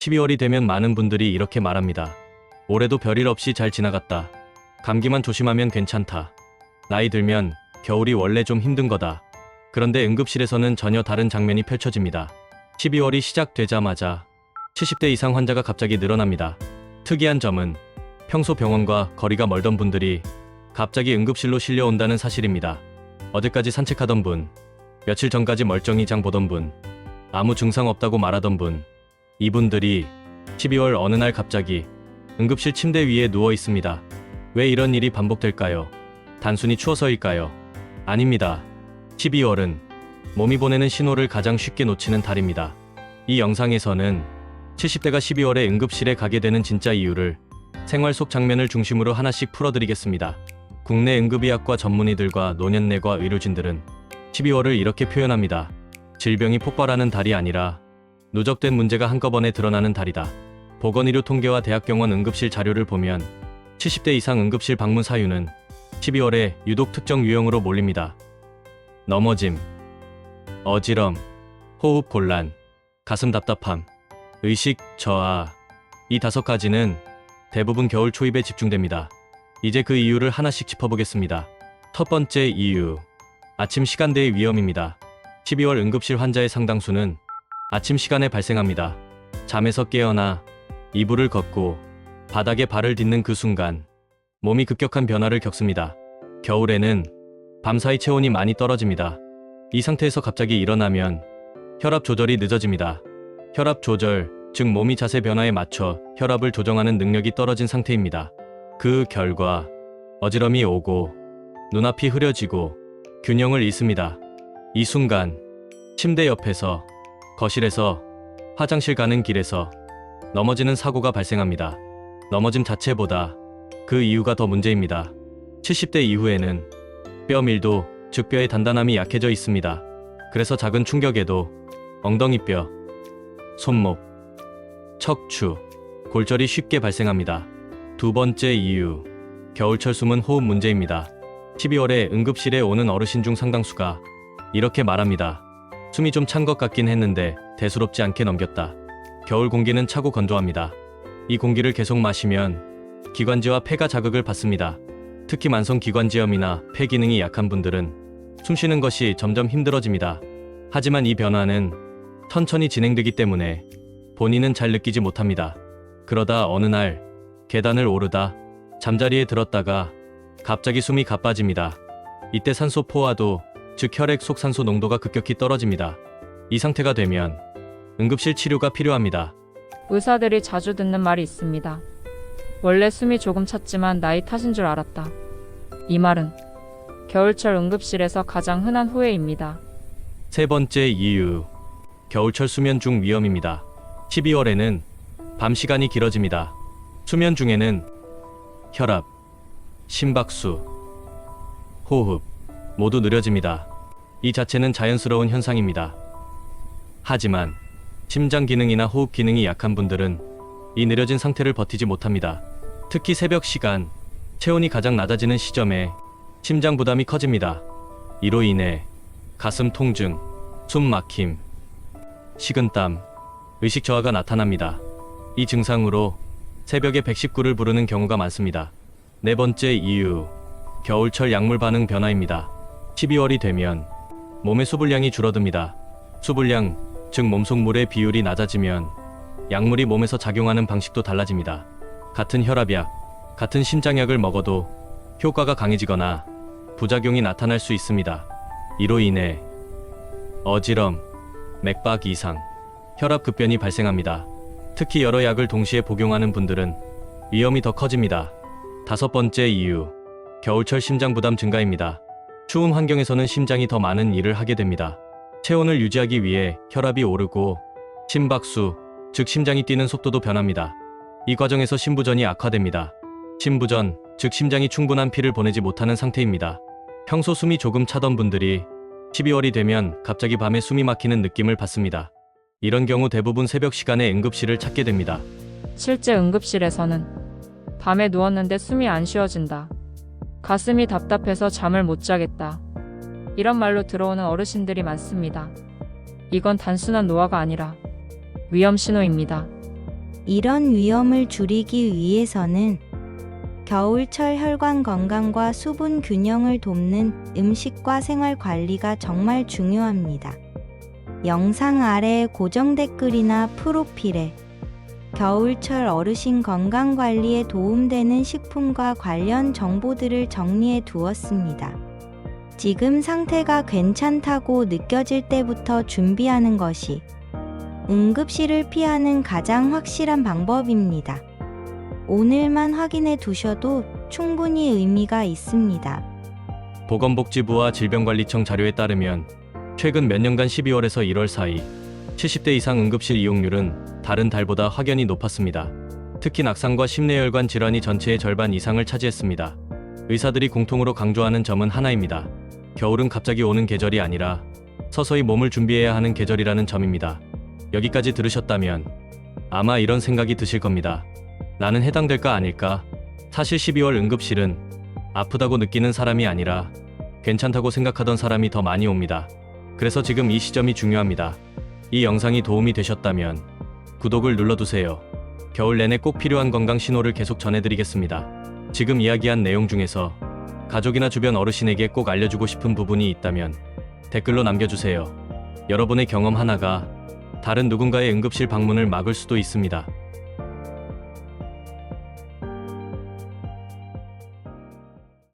12월이 되면 많은 분들이 이렇게 말합니다. 올해도 별일 없이 잘 지나갔다. 감기만 조심하면 괜찮다. 나이 들면 겨울이 원래 좀 힘든 거다. 그런데 응급실에서는 전혀 다른 장면이 펼쳐집니다. 12월이 시작되자마자 70대 이상 환자가 갑자기 늘어납니다. 특이한 점은 평소 병원과 거리가 멀던 분들이 갑자기 응급실로 실려온다는 사실입니다. 어제까지 산책하던 분, 며칠 전까지 멀쩡히 장 보던 분, 아무 증상 없다고 말하던 분, 이분들이 12월 어느 날 갑자기 응급실 침대 위에 누워 있습니다. 왜 이런 일이 반복될까요? 단순히 추워서일까요? 아닙니다. 12월은 몸이 보내는 신호를 가장 쉽게 놓치는 달입니다. 이 영상에서는 70대가 12월에 응급실에 가게 되는 진짜 이유를 생활 속 장면을 중심으로 하나씩 풀어드리겠습니다. 국내 응급의학과 전문의들과 노년내과 의료진들은 12월을 이렇게 표현합니다. 질병이 폭발하는 달이 아니라 누적된 문제가 한꺼번에 드러나는 달이다. 보건의료 통계와 대학병원 응급실 자료를 보면 70대 이상 응급실 방문 사유는 12월에 유독 특정 유형으로 몰립니다. 넘어짐, 어지럼, 호흡 곤란, 가슴 답답함, 의식 저하. 이 5가지는 대부분 겨울 초입에 집중됩니다. 이제 그 이유를 하나씩 짚어보겠습니다. 첫 번째 이유, 아침 시간대의 위험입니다. 12월 응급실 환자의 상당수는 아침 시간에 발생합니다. 잠에서 깨어나 이불을 걷고 바닥에 발을 딛는 그 순간 몸이 급격한 변화를 겪습니다. 겨울에는 밤사이 체온이 많이 떨어집니다. 이 상태에서 갑자기 일어나면 혈압 조절이 늦어집니다. 혈압 조절, 즉 몸이 자세 변화에 맞춰 혈압을 조정하는 능력이 떨어진 상태입니다. 그 결과 어지럼이 오고 눈앞이 흐려지고 균형을 잃습니다. 이 순간 침대 옆에서, 거실에서, 화장실 가는 길에서 넘어지는 사고가 발생합니다. 넘어짐 자체보다 그 이유가 더 문제입니다. 70대 이후에는 뼈 밀도, 즉 뼈의 단단함이 약해져 있습니다. 그래서 작은 충격에도 엉덩이뼈, 손목, 척추, 골절이 쉽게 발생합니다. 두 번째 이유, 겨울철 숨은 호흡 문제입니다. 12월에 응급실에 오는 어르신 중 상당수가 이렇게 말합니다. 숨이 좀 찬 것 같긴 했는데 대수롭지 않게 넘겼다. 겨울 공기는 차고 건조합니다. 이 공기를 계속 마시면 기관지와 폐가 자극을 받습니다. 특히 만성기관지염이나 폐 기능이 약한 분들은 숨쉬는 것이 점점 힘들어집니다. 하지만 이 변화는 천천히 진행되기 때문에 본인은 잘 느끼지 못합니다. 그러다 어느 날 계단을 오르다 잠자리에 들었다가 갑자기 숨이 가빠집니다. 이때 산소 포화도, 즉 혈액 속 산소 농도가 급격히 떨어집니다. 이 상태가 되면 응급실 치료가 필요합니다. 의사들이 자주 듣는 말이 있습니다. 원래 숨이 조금 찼지만 나이 탓인 줄 알았다. 이 말은 겨울철 응급실에서 가장 흔한 후회입니다. 세 번째 이유, 겨울철 수면 중 위험입니다. 12월에는 밤 시간이 길어집니다. 수면 중에는 혈압, 심박수, 호흡 모두 느려집니다. 이 자체는 자연스러운 현상입니다. 하지만 심장 기능이나 호흡 기능이 약한 분들은 이 느려진 상태를 버티지 못합니다. 특히 새벽 시간, 체온이 가장 낮아지는 시점에 심장 부담이 커집니다. 이로 인해 가슴 통증, 숨 막힘, 식은땀, 의식 저하가 나타납니다. 이 증상으로 새벽에 119를 부르는 경우가 많습니다. 네 번째 이유, 겨울철 약물 반응 변화입니다. 12월이 되면 몸의 수분량이 줄어듭니다. 수분량, 즉 몸속 물의 비율이 낮아지면 약물이 몸에서 작용하는 방식도 달라집니다. 같은 혈압약, 같은 심장약을 먹어도 효과가 강해지거나 부작용이 나타날 수 있습니다. 이로 인해 어지럼, 맥박 이상, 혈압 급변이 발생합니다. 특히 여러 약을 동시에 복용하는 분들은 위험이 더 커집니다. 다섯 번째 이유, 겨울철 심장 부담 증가입니다. 추운 환경에서는 심장이 더 많은 일을 하게 됩니다. 체온을 유지하기 위해 혈압이 오르고 심박수, 즉 심장이 뛰는 속도도 변합니다. 이 과정에서 심부전이 악화됩니다. 심부전, 즉 심장이 충분한 피를 보내지 못하는 상태입니다. 평소 숨이 조금 차던 분들이 12월이 되면 갑자기 밤에 숨이 막히는 느낌을 받습니다. 이런 경우 대부분 새벽 시간에 응급실을 찾게 됩니다. 실제 응급실에서는 밤에 누웠는데 숨이 안 쉬어진다. 가슴이 답답해서 잠을 못 자겠다. 이런 말로 들어오는 어르신들이 많습니다. 이건 단순한 노화가 아니라 위험 신호입니다. 이런 위험을 줄이기 위해서는 겨울철 혈관 건강과 수분 균형을 돕는 음식과 생활 관리가 정말 중요합니다. 영상 아래 고정 댓글이나 프로필에 겨울철 어르신 건강 관리에 도움되는 식품과 관련 정보들을 정리해 두었습니다. 지금 상태가 괜찮다고 느껴질 때부터 준비하는 것이 응급실을 피하는 가장 확실한 방법입니다. 오늘만 확인해 두셔도 충분히 의미가 있습니다. 보건복지부와 질병관리청 자료에 따르면 최근 몇 년간 12월에서 1월 사이 70대 이상 응급실 이용률은 다른 달보다 확연히 높았습니다. 특히 낙상과 심내혈관 질환이 전체의 절반 이상을 차지했습니다. 의사들이 공통으로 강조하는 점은 하나입니다. 겨울은 갑자기 오는 계절이 아니라 서서히 몸을 준비해야 하는 계절이라는 점입니다. 여기까지 들으셨다면 아마 이런 생각이 드실 겁니다. 나는 해당될까 아닐까? 사실 12월 응급실은 아프다고 느끼는 사람이 아니라 괜찮다고 생각하던 사람이 더 많이 옵니다. 그래서 지금 이 시점이 중요합니다. 이 영상이 도움이 되셨다면 구독을 눌러두세요. 겨울 내내 꼭 필요한 건강 신호를 계속 전해드리겠습니다. 지금 이야기한 내용 중에서 가족이나 주변 어르신에게 꼭 알려주고 싶은 부분이 있다면 댓글로 남겨주세요. 여러분의 경험 하나가 다른 누군가의 응급실 방문을 막을 수도 있습니다.